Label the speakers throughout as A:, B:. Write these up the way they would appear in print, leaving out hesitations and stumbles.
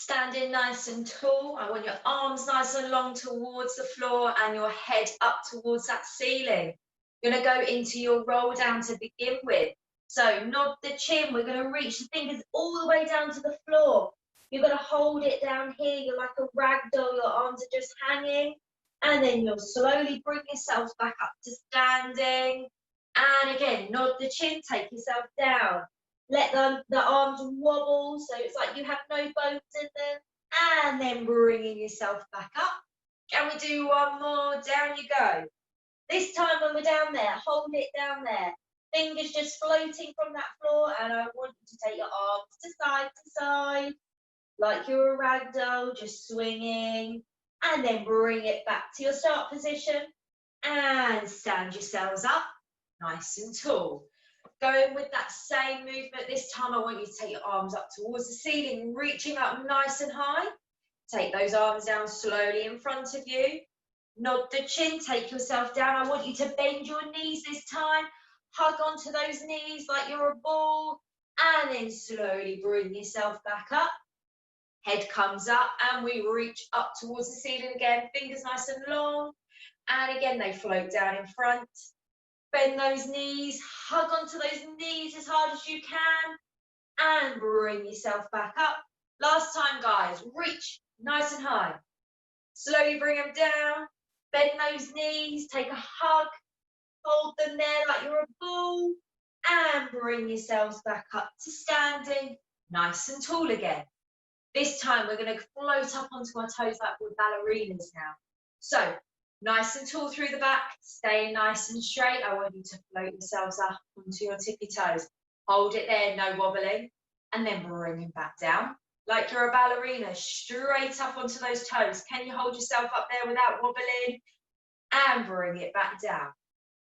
A: Standing nice and tall. I want your arms nice and long towards the floor and your head up towards that ceiling. You're going to go into your roll down to begin with. So nod the chin. We're going to reach the fingers all the way down to the floor. You're going to hold it down here. You're like a rag doll. Your arms are just hanging. And then you'll slowly bring yourself back up to standing. And again, nod the chin. Take yourself down. Let the arms wobble, so it's like you have no bones in them. And then bringing yourself back up. Can we do one more? Down you go. This time when we're down there, hold it down there. Fingers just floating from that floor, and I want you to take your arms to side, like you're a rag doll, just swinging. And then bring it back to your start position. And stand yourselves up, nice and tall. Going with that same movement, this time I want you to take your arms up towards the ceiling, reaching up nice and high. Take those arms down slowly in front of you. Nod the chin, take yourself down. I want you to bend your knees this time. Hug onto those knees like you're a ball. And then slowly bring yourself back up. Head comes up and we reach up towards the ceiling again. Fingers nice and long. And again, they float down in front. Bend those knees, hug onto those knees as hard as you can, and bring yourself back up. Last time, guys, reach nice and high. Slowly bring them down, bend those knees, take a hug, hold them there like you're a ball, and bring yourselves back up to standing, nice and tall again. This time, we're going to float up onto our toes like we're ballerinas now. So, nice and tall through the back, stay nice and straight. I want you to float yourselves up onto your tippy toes. Hold it there, no wobbling, and then bring them back down. Like you're a ballerina, straight up onto those toes. Can you hold yourself up there without wobbling? And bring it back down.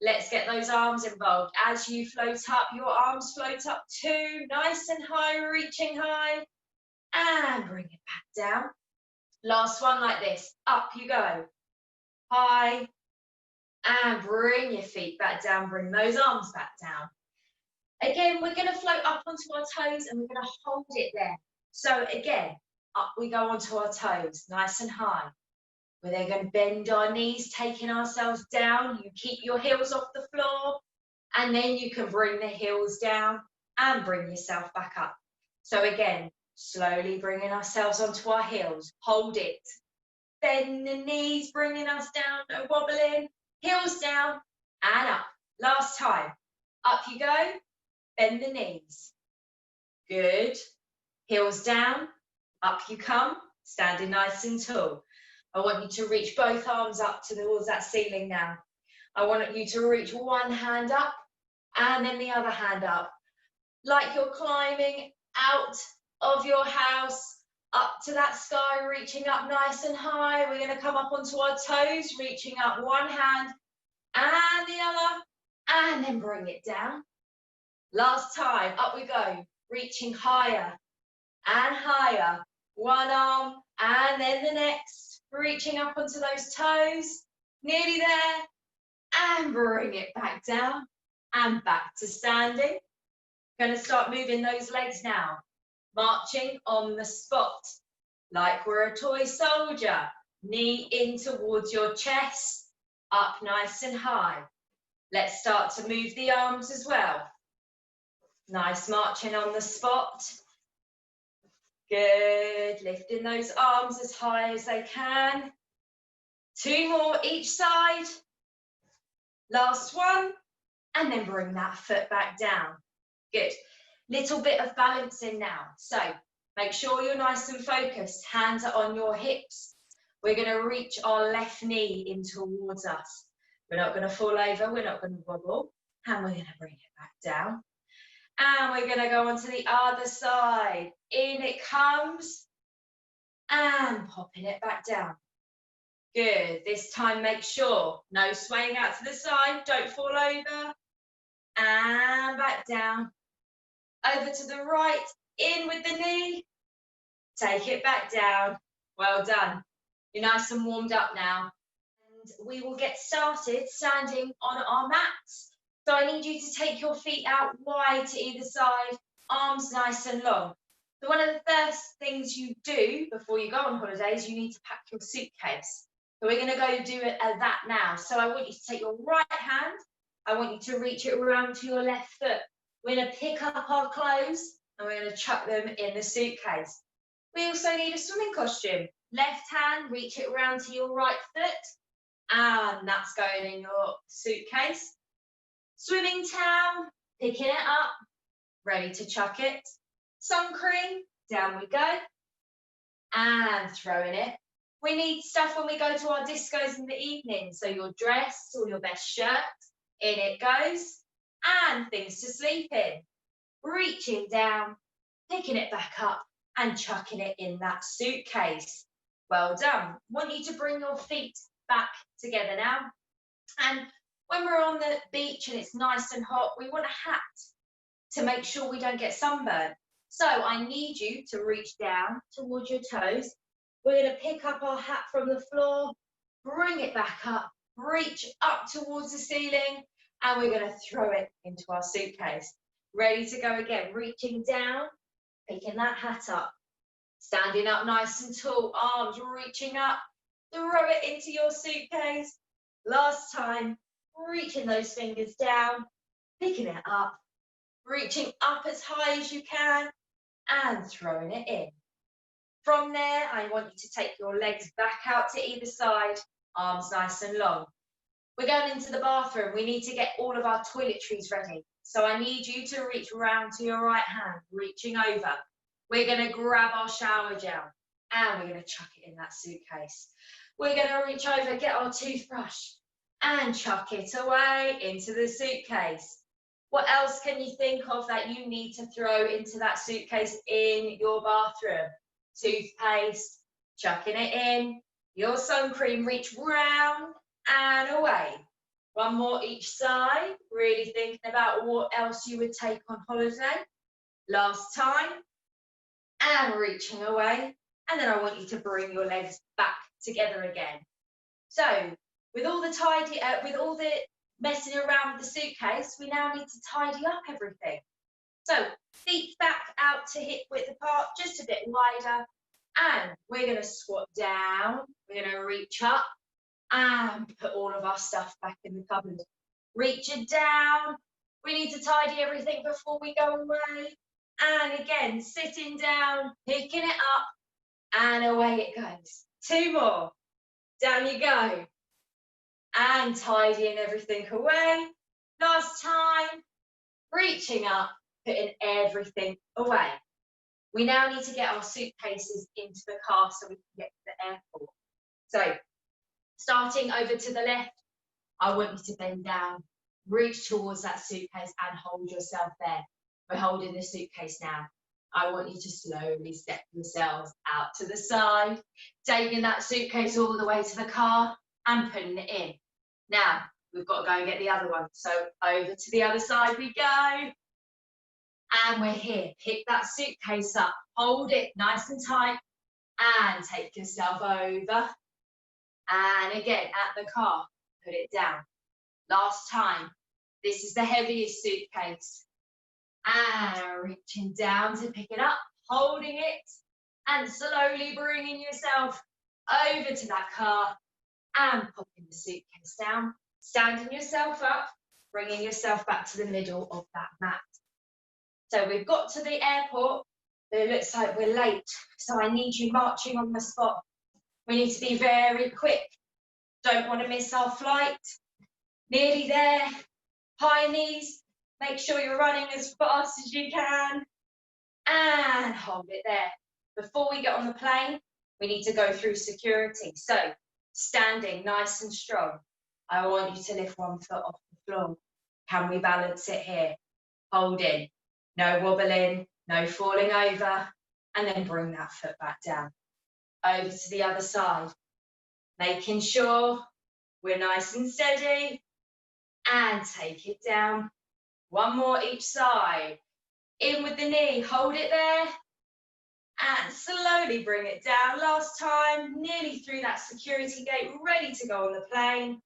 A: Let's get those arms involved. As you float up, your arms float up too, nice and high, reaching high. And bring it back down. Last one like this, up you go. High, and bring your feet back down, bring those arms back down. Again, we're going to float up onto our toes and we're going to hold it there. So again, up we go onto our toes, nice and high. We're then going to bend our knees, taking ourselves down. You keep your heels off the floor, and then you can bring the heels down and bring yourself back up. So again, slowly bringing ourselves onto our heels, hold it. Bend the knees, bringing us down, no wobbling. Heels down and up. Last time. Up you go. Bend the knees. Good. Heels down. Up you come. Standing nice and tall. I want you to reach both arms up towards that ceiling now. I want you to reach one hand up and then the other hand up. Like you're climbing out of your house, up to that sky, reaching up nice and high. We're going to come up onto our toes, reaching up one hand and the other, and then bring it down. Last time, up we go, reaching higher and higher. One arm and then the next, reaching up onto those toes, nearly there, and bring it back down and back to standing. Going to start moving those legs now. Marching on the spot, like we're a toy soldier. Knee in towards your chest, up nice and high. Let's start to move the arms as well. Nice marching on the spot. Good, lifting those arms as high as they can. Two more each side. Last one, and then bring that foot back down. Good. Little bit of balancing now. So make sure you're nice and focused. Hands are on your hips. We're going to reach our left knee in towards us. We're not going to fall over. We're not going to wobble. And we're going to bring it back down. And we're going to go on to the other side. In it comes. And popping it back down. Good. This time make sure no swaying out to the side. Don't fall over. And back down. Over to the right, in with the knee, take it back down. Well done. You're nice and warmed up now. And we will get started standing on our mats. So I need you to take your feet out wide to either side, arms nice and long. So one of the first things you do before you go on holiday is you need to pack your suitcase. So we're going to go do it at that now. So I want you to take your right hand. I want you to reach it around to your left foot. We're going to pick up our clothes and we're going to chuck them in the suitcase. We also need a swimming costume. Left hand, reach it around to your right foot, and that's going in your suitcase. Swimming towel, picking it up, ready to chuck it. Sun cream, down we go, and throwing it. We need stuff when we go to our discos in the evening, so your dress or your best shirt, in it goes, and things to sleep in. Reaching down, picking it back up, and chucking it in that suitcase. Well done. Want you to bring your feet back together now. And when we're on the beach and it's nice and hot, we want a hat to make sure we don't get sunburned. So I need you to reach down towards your toes. We're going to pick up our hat from the floor, bring it back up, reach up towards the ceiling, and we're going to throw it into our suitcase. Ready to go again, reaching down, picking that hat up, standing up nice and tall, arms reaching up, throw it into your suitcase. Last time, reaching those fingers down, picking it up, reaching up as high as you can, and throwing it in. From there, I want you to take your legs back out to either side, arms nice and long. We're going into the bathroom. We need to get all of our toiletries ready. So I need you to reach round to your right hand, reaching over. We're going to grab our shower gel and we're going to chuck it in that suitcase. We're going to reach over, get our toothbrush and chuck it away into the suitcase. What else can you think of that you need to throw into that suitcase in your bathroom? Toothpaste, chucking it in, your sun cream, reach round and away. One more each side, really thinking about what else you would take on holiday. Last time, and reaching away. And then I want you to bring your legs back together again. So with all the messing around with the suitcase, we now need to tidy up everything. So feet back out to hip width apart, just a bit wider. And we're going to squat down. We're going to reach up and put all of our stuff back in the cupboard. Reach it down. We need to tidy everything before we go away. And again, sitting down, picking it up, and away it goes. Two more. Down you go. And tidying everything away. Last time, reaching up, putting everything away. We now need to get our suitcases into the car so we can get to the airport. So, starting over to the left, I want you to bend down, reach towards that suitcase and hold yourself there. We're holding the suitcase now. I want you to slowly step yourselves out to the side, taking that suitcase all the way to the car and putting it in. Now, we've got to go and get the other one. So over to the other side we go. And we're here. Pick that suitcase up, hold it nice and tight, and take yourself over. And again, at the car, put it down. Last time, this is the heaviest suitcase. And reaching down to pick it up, holding it, and slowly bringing yourself over to that car and popping the suitcase down, standing yourself up, bringing yourself back to the middle of that mat. So we've got to the airport, but it looks like we're late. So I need you marching on the spot. We need to be very quick. Don't want to miss our flight. Nearly there. High knees. Make sure you're running as fast as you can. And hold it there. Before we get on the plane, we need to go through security. So standing nice and strong. I want you to lift one foot off the floor. Can we balance it here? Holding. No wobbling, no falling over, and then bring that foot back down. Over to the other side, making sure we're nice and steady, and take it down. One more each side. In with the knee, hold it there, and slowly bring it down. Last time, nearly through that security gate, ready to go on the plane,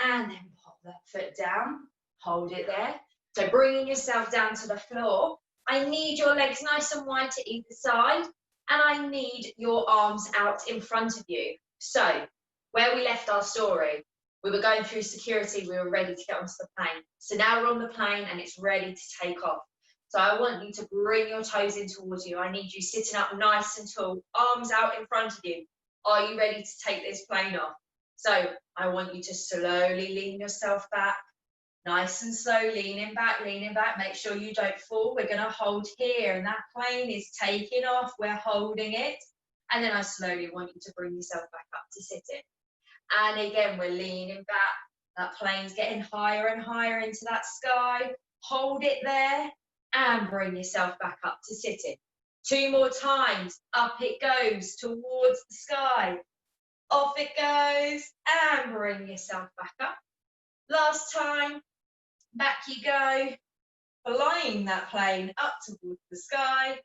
A: and then pop that foot down, hold it there. So bringing yourself down to the floor, I need your legs nice and wide to either side, and I need your arms out in front of you. So, where we left our story, we were going through security, we were ready to get onto the plane. So now we're on the plane and it's ready to take off. So I want you to bring your toes in towards you. I need you sitting up nice and tall, arms out in front of you. Are you ready to take this plane off? So I want you to slowly lean yourself back, nice and slow, leaning back, make sure you don't fall. We're gonna hold here and that plane is taking off, we're holding it. And then I slowly want you to bring yourself back up to sitting. And again, we're leaning back, that plane's getting higher and higher into that sky. Hold it there and bring yourself back up to sitting. 2 more times, up it goes towards the sky. Off it goes and bring yourself back up. Last time, back you go, flying that plane up towards the sky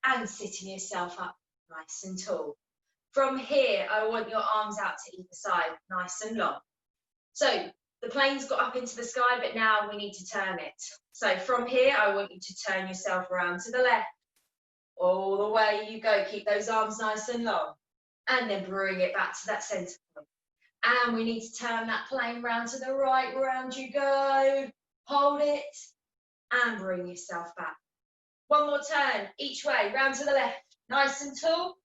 A: and sitting yourself up nice and tall. From here, I want your arms out to either side, nice and long. So the plane's got up into the sky, but now we need to turn it. So from here, I want you to turn yourself around to the left. All the way you go, keep those arms nice and long. And then bring it back to that center point. And we need to turn that plane round to the right, round you go. Hold it and bring yourself back. 1 more turn, each way, round to the left, nice and tall.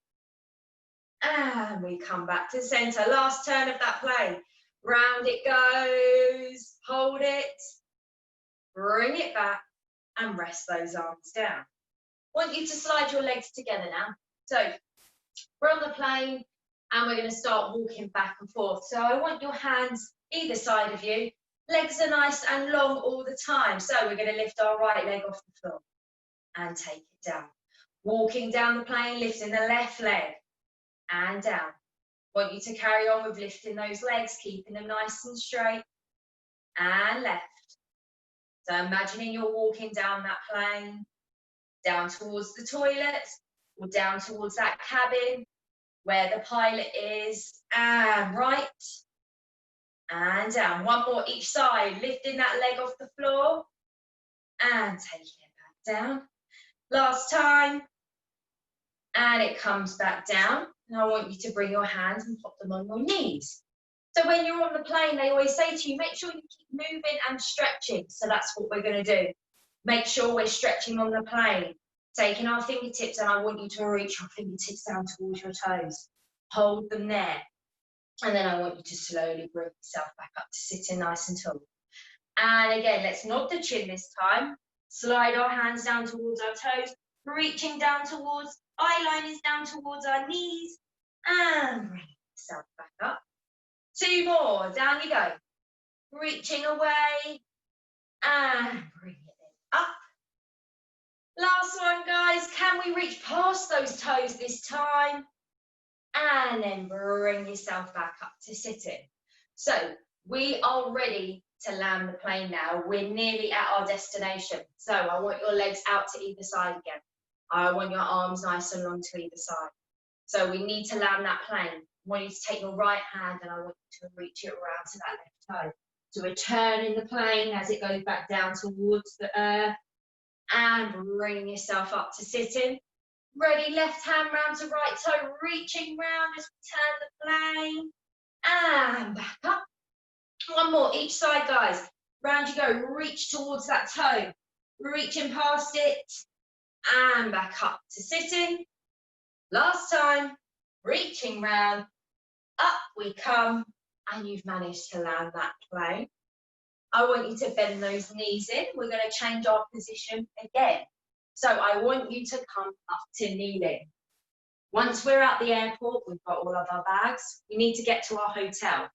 A: And we come back to center. Last turn of that plane. Round it goes, hold it, bring it back, and rest those arms down. Want you to slide your legs together now. So we're on the plane, and we're going to start walking back and forth. So I want your hands either side of you. Legs are nice and long all the time. So we're going to lift our right leg off the floor and take it down. Walking down the plane, lifting the left leg and down. Want you to carry on with lifting those legs, keeping them nice and straight and left. So imagining you're walking down that plane, down towards the toilet or down towards that cabin where the pilot is, and right and down. 1 more each side, lifting that leg off the floor and taking it back down. Last time, and it comes back down. And I want you to bring your hands and pop them on your knees. So when you're on the plane, they always say to you, make sure you keep moving and stretching. So that's what we're going to do. Make sure we're stretching on the plane, taking our fingertips, and I want you to reach your fingertips down towards your toes. Hold them there. And then I want you to slowly bring yourself back up to sitting nice and tall. And again, let's nod the chin this time. Slide our hands down towards our toes, reaching down towards, eyeliners down towards our knees, and bring yourself back up. 2 more, down you go. Reaching away, and bring it up. Last one, guys. Can we reach past those toes this time? And then bring yourself back up to sitting. So we are ready to land the plane now. We're nearly at our destination. So I want your legs out to either side again. I want your arms nice and long to either side. So we need to land that plane. I want you to take your right hand and I want you to reach it around to that left toe. So we're turning the plane as it goes back down towards the earth and bring yourself up to sitting. Ready, left hand round to right toe, reaching round as we turn the plane and back up. 1 more each side, guys. Round you go, reach towards that toe, reaching past it and back up to sitting. Last time, reaching round, up we come, and you've managed to land that plane. I want you to bend those knees in. We're going to change our position again. So I want you to come up to kneeling. Once we're at the airport, we've got all of our bags. We need to get to our hotel.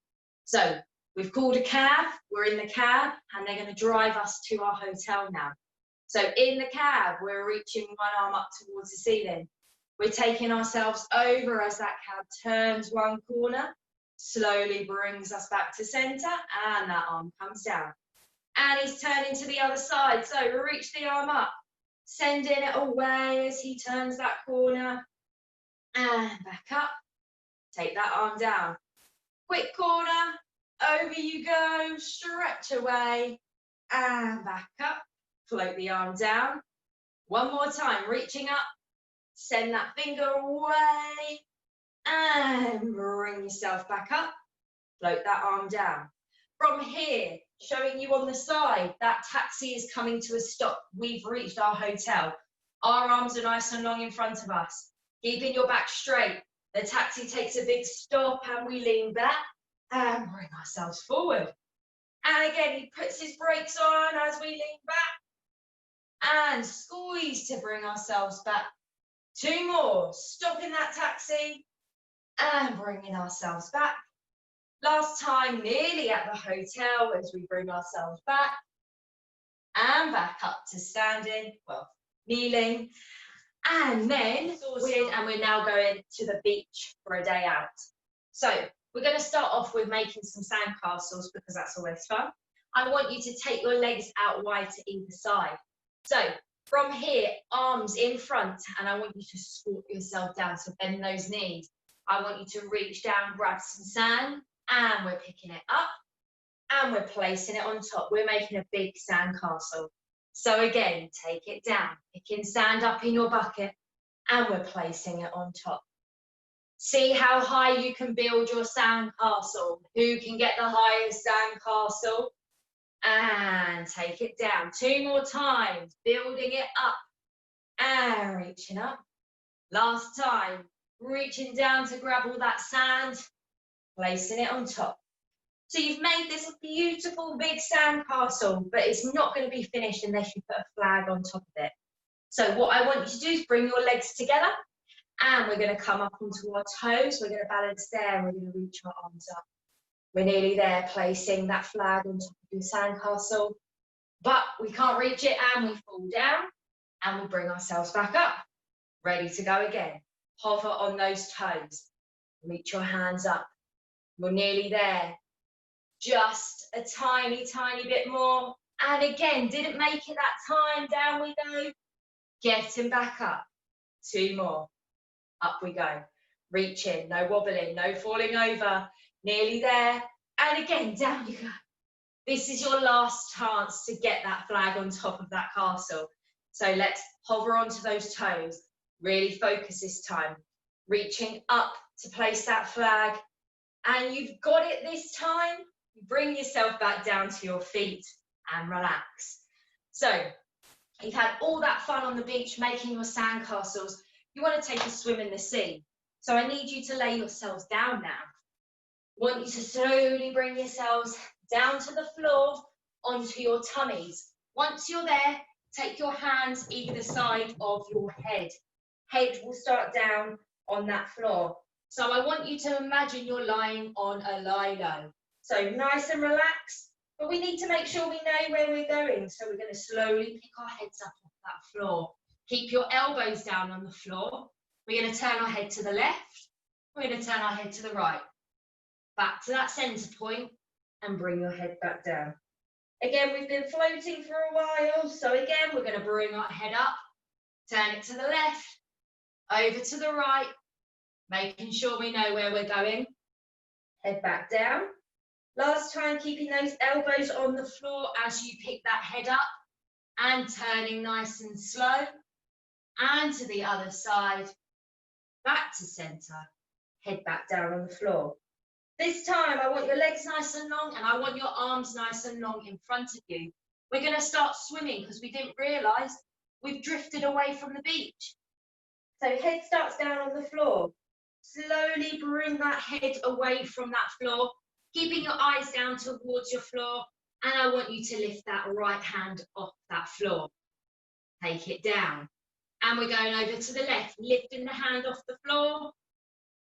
A: So we've called a cab, we're in the cab, and they're going to drive us to our hotel now. So in the cab, we're reaching one arm up towards the ceiling. We're taking ourselves over as that cab turns one corner, slowly brings us back to center, and that arm comes down. And he's turning to the other side, so reach the arm up, sending it away as he turns that corner, and back up. Take that arm down. Quick corner, over you go, stretch away, and back up. Float the arm down. One more time, reaching up, send that finger away, and bring yourself back up. Float that arm down. From here, showing you on the side, that taxi is coming to a stop. We've reached our hotel. Our arms are nice and long in front of us. Keeping your back straight. The taxi takes a big stop and we lean back and bring ourselves forward. And again, he puts his brakes on as we lean back and squeeze to bring ourselves back. Two more, stopping that taxi and bringing ourselves back. Last time, nearly at the hotel as we bring ourselves back and back up to standing, well, kneeling. And then we're now going to the beach for a day out. So we're going to start off with making some sandcastles because that's always fun. I want you to take your legs out wide to either side. So from here, arms in front, and I want you to squat yourself down, so bend those knees. I want you to reach down, grab some sand, and we're picking it up, and we're placing it on top. We're making a big sandcastle. So again, take it down, picking sand up in your bucket, and we're placing it on top. See how high you can build your sandcastle. Who can get the highest sandcastle? And take it down. Two more times, building it up and reaching up. Last time, reaching down to grab all that sand, placing it on top. So you've made this beautiful big sandcastle, but it's not going to be finished unless you put a flag on top of it. So what I want you to do is bring your legs together and we're going to come up onto our toes. We're going to balance there and we're going to reach our arms up. We're nearly there, placing that flag on top of your sandcastle, but we can't reach it and we fall down and we bring ourselves back up. Ready to go again. Hover on those toes. Reach your hands up. We're nearly there. Just a tiny, tiny bit more. And again, didn't make it that time. Down we go. Getting back up. Two more. Up we go. Reaching, no wobbling, no falling over. Nearly there. And again, down you go. This is your last chance to get that flag on top of that castle. So let's hover onto those toes. Really focus this time. Reaching up to place that flag. And you've got it this time. Bring yourself back down to your feet and relax. So you've had all that fun on the beach making your sandcastles. You want to take a swim in the sea. So I need you to lay yourselves down now. I want you to slowly bring yourselves down to the floor onto your tummies. Once you're there, take your hands either side of your head. Head will start down on that floor. So I want you to imagine you're lying on a lie-low. So nice and relaxed, but we need to make sure we know where we're going. So we're going to slowly pick our heads up off that floor. Keep your elbows down on the floor. We're going to turn our head to the left. We're going to turn our head to the right. Back to that center point and bring your head back down. Again, we've been floating for a while. So again, we're going to bring our head up, turn it to the left, over to the right, making sure we know where we're going. Head back down. Last time, keeping those elbows on the floor as you pick that head up and turning nice and slow. And to the other side, back to center, head back down on the floor. This time, I want your legs nice and long and I want your arms nice and long in front of you. We're going to start swimming because we didn't realize we've drifted away from the beach. So head starts down on the floor. Slowly bring that head away from that floor, keeping your eyes down towards your floor. And I want you to lift that right hand off that floor. Take it down. And we're going over to the left, lifting the hand off the floor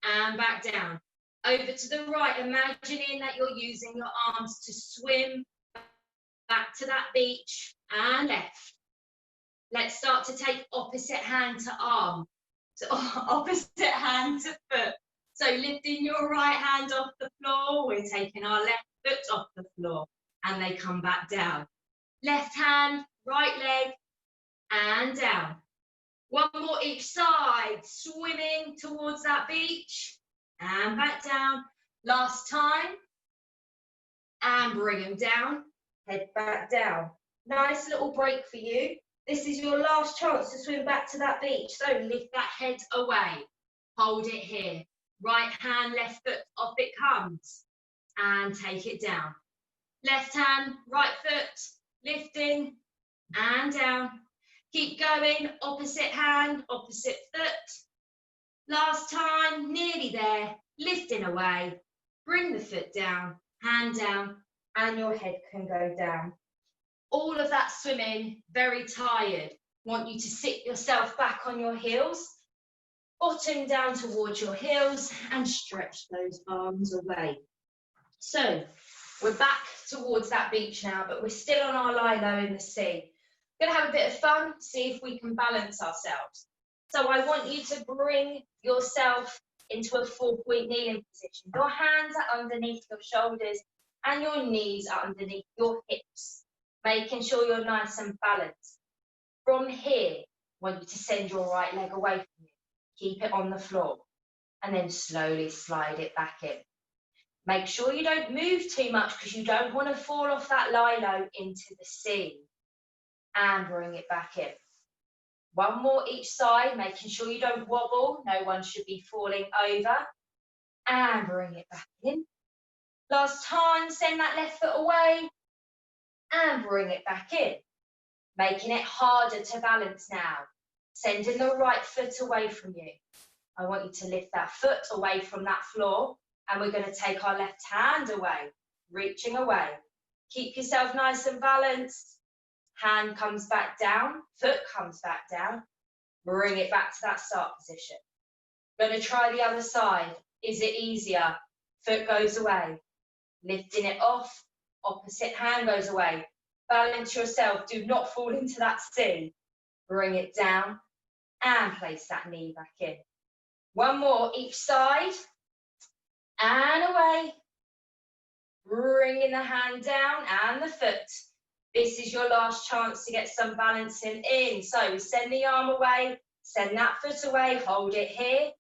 A: and back down. Over to the right, imagining that you're using your arms to swim back to that beach and left. Let's start to take opposite hand to arm, so opposite hand to foot. So lifting your right hand off the floor, we're taking our left foot off the floor and they come back down. Left hand, right leg and down. One more each side, swimming towards that beach and back down. Last time. And bring them down, head back down. Nice little break for you. This is your last chance to swim back to that beach. So lift that head away. Hold it here. Right hand, left foot, off it comes. And take it down. Left hand, right foot, lifting and down. Keep going, opposite hand, opposite foot. Last time, nearly there, lifting away. Bring the foot down, hand down, and your head can go down. All of that swimming, very tired. Want you to sit yourself back on your heels, bottom down towards your heels, and stretch those arms away. So, we're back towards that beach now, but we're still on our lie-low in the sea. We're gonna have a bit of fun, see if we can balance ourselves. So I want you to bring yourself into a 4-point kneeling position. Your hands are underneath your shoulders and your knees are underneath your hips, making sure you're nice and balanced. From here, I want you to send your right leg away from you. Keep it on the floor and then slowly slide it back in. Make sure you don't move too much because you don't want to fall off that lie-low into the sea. And bring it back in. One more each side, making sure you don't wobble. No one should be falling over. And bring it back in. Last time, send that left foot away. And bring it back in. Making it harder to balance now. Sending the right foot away from you. I want you to lift that foot away from that floor. And we're going to take our left hand away, reaching away. Keep yourself nice and balanced. Hand comes back down, foot comes back down. Bring it back to that start position. Going to try the other side. Is it easier? Foot goes away. Lifting it off, opposite hand goes away. Balance yourself. Do not fall into that sea. Bring it down and place that knee back in. One more each side. And away. Bringing the hand down and the foot. This is your last chance to get some balancing in. So send the arm away, send that foot away, hold it here.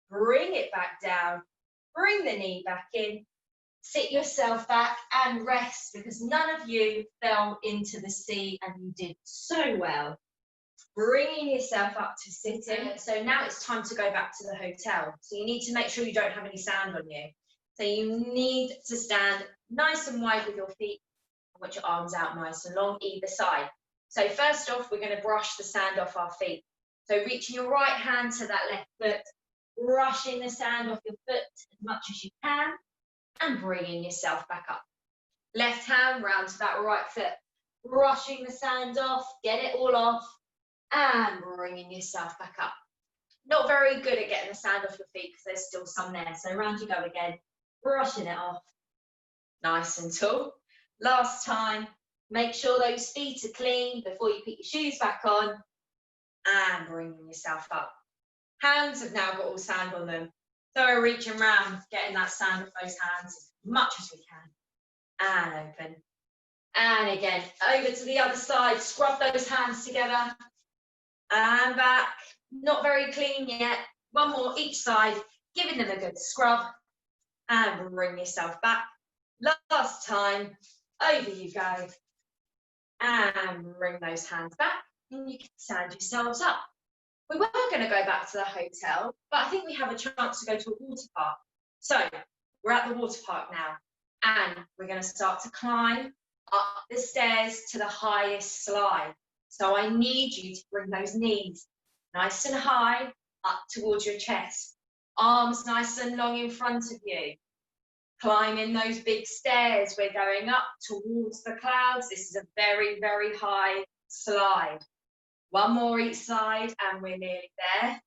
A: Bring it back down. Bring the knee back in. Sit yourself back and rest because none of you fell into the sea and you did so well. Bringing yourself up to sitting. So now it's time to go back to the hotel. So you need to make sure you don't have any sand on you. So you need to stand nice and wide with your feet. I want your arms out nice and long either side. So first off, we're going to brush the sand off our feet. So reaching your right hand to that left foot, brushing the sand off your foot as much as you can, and bringing yourself back up. Left hand round to that right foot, brushing the sand off, get it all off, and bringing yourself back up. Not very good at getting the sand off your feet because there's still some there. So round you go again, brushing it off, nice and tall. Last time, make sure those feet are clean before you put your shoes back on and bringing yourself up. Hands have now got all sand on them. So we're reaching around, getting that sand off those hands as much as we can. And open. And again, over to the other side, scrub those hands together. And back. Not very clean yet. One more each side, giving them a good scrub. And bring yourself back. Last time. Over you go. And bring those hands back. And you can stand yourselves up. We were going to go back to the hotel, but I think we have a chance to go to a water park. So we're at the water park now. And we're going to start to climb up the stairs to the highest slide. So I need you to bring those knees nice and high up towards your chest. Arms nice and long in front of you. Climbing those big stairs, we're going up towards the clouds. This is a very, very high slide. One more each side and we're nearly there.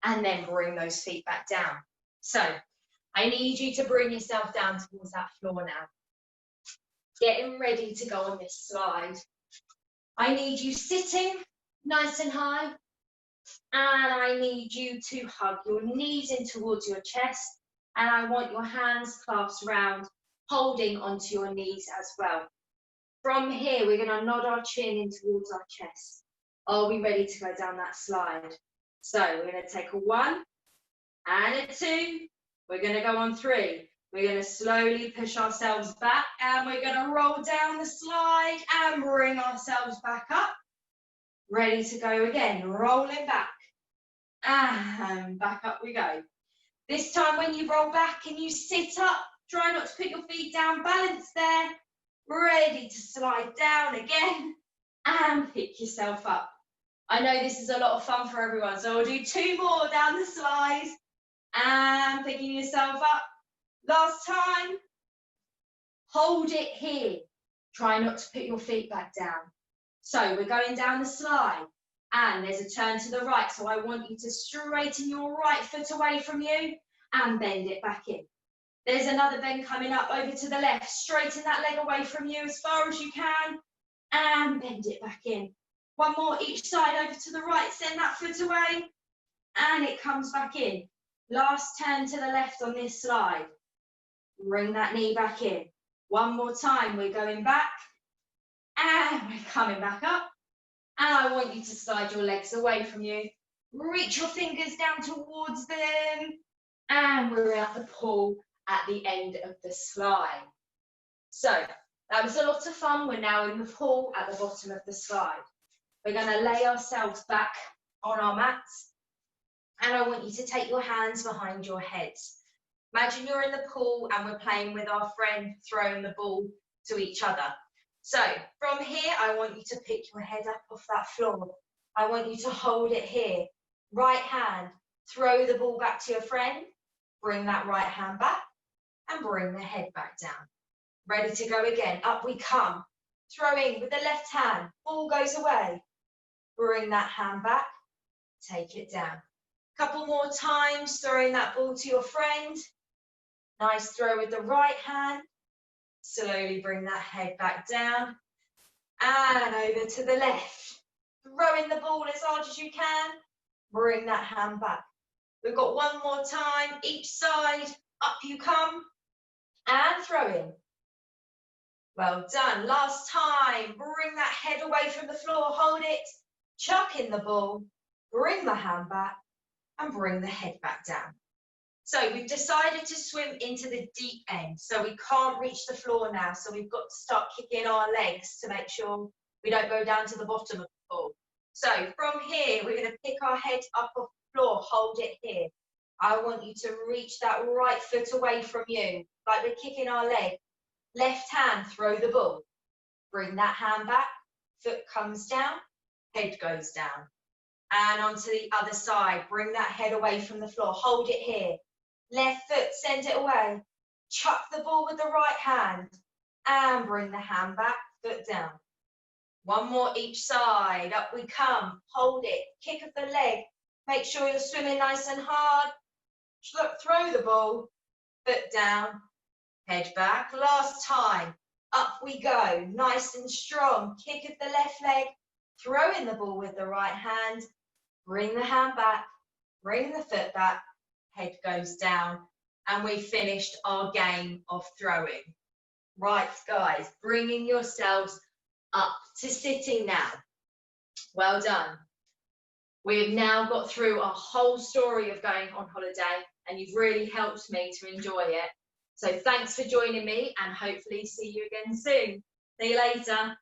A: And then bring those feet back down. So I need you to bring yourself down towards that floor now. Getting ready to go on this slide. I need you sitting nice and high. And I need you to hug your knees in towards your chest. And I want your hands clasped round, holding onto your knees as well. From here, we're going to nod our chin in towards our chest. Are we ready to go down that slide? So we're going to take a 1 and a 2. We're going to go on 3. We're going to slowly push ourselves back and we're going to roll down the slide and bring ourselves back up. Ready to go again, rolling back. And back up we go. This time when you roll back and you sit up, try not to put your feet down, balance there. Ready to slide down again and pick yourself up. I know this is a lot of fun for everyone, so we'll do 2 more down the slide and picking yourself up. Last time, hold it here. Try not to put your feet back down. So we're going down the slide and there's a turn to the right. So I want you to straighten your right foot away from you and bend it back in. There's another bend coming up over to the left. Straighten that leg away from you as far as you can and bend it back in. 1 more each side over to the right. Send that foot away and it comes back in. Last turn to the left on this slide. Bring that knee back in. 1 more time. We're going back and we're coming back up. And I want you to slide your legs away from you. Reach your fingers down towards them. And we're at the pull at the end of the slide. So that was a lot of fun. We're now in the pull at the bottom of the slide. We're going to lay ourselves back on our mats. And I want you to take your hands behind your heads. Imagine you're in the pool and we're playing with our friend, throwing the ball to each other. So from here, I want you to pick your head up off that floor. I want you to hold it here. Right hand, throw the ball back to your friend. Bring that right hand back and bring the head back down. Ready to go again. Up we come. Throwing with the left hand. Ball goes away. Bring that hand back. Take it down. Couple more times, throwing that ball to your friend. Nice throw with the right hand. Slowly bring that head back down. And over to the left. Throwing the ball as hard as you can. Bring that hand back. We've got 1 more time, each side. Up you come. And throw in. Well done. Last time. Bring that head away from the floor. Hold it. Chuck in the ball. Bring the hand back. And bring the head back down. So we've decided to swim into the deep end. So we can't reach the floor now. So we've got to start kicking our legs to make sure we don't go down to the bottom of the pool. So from here, we're going to pick our head up off the floor. Hold it here. I want you to reach that right foot away from you, like we're kicking our leg. Left hand, throw the ball. Bring that hand back. Foot comes down. Head goes down. And onto the other side. Bring that head away from the floor. Hold it here. Left foot, send it away. Chuck the ball with the right hand. And bring the hand back, foot down. 1 more each side. Up we come. Hold it. Kick of the leg. Make sure you're swimming nice and hard. Throw the ball. Foot down. Head back. Last time. Up we go. Nice and strong. Kick of the left leg. Throw in the ball with the right hand. Bring the hand back. Bring the foot back. Head goes down. And we've finished our game of throwing. Right, guys. Bringing yourselves up to sitting now. Well done. We've now got through our whole story of going on holiday, and you've really helped me to enjoy it. So thanks for joining me, and hopefully see you again soon. See you later.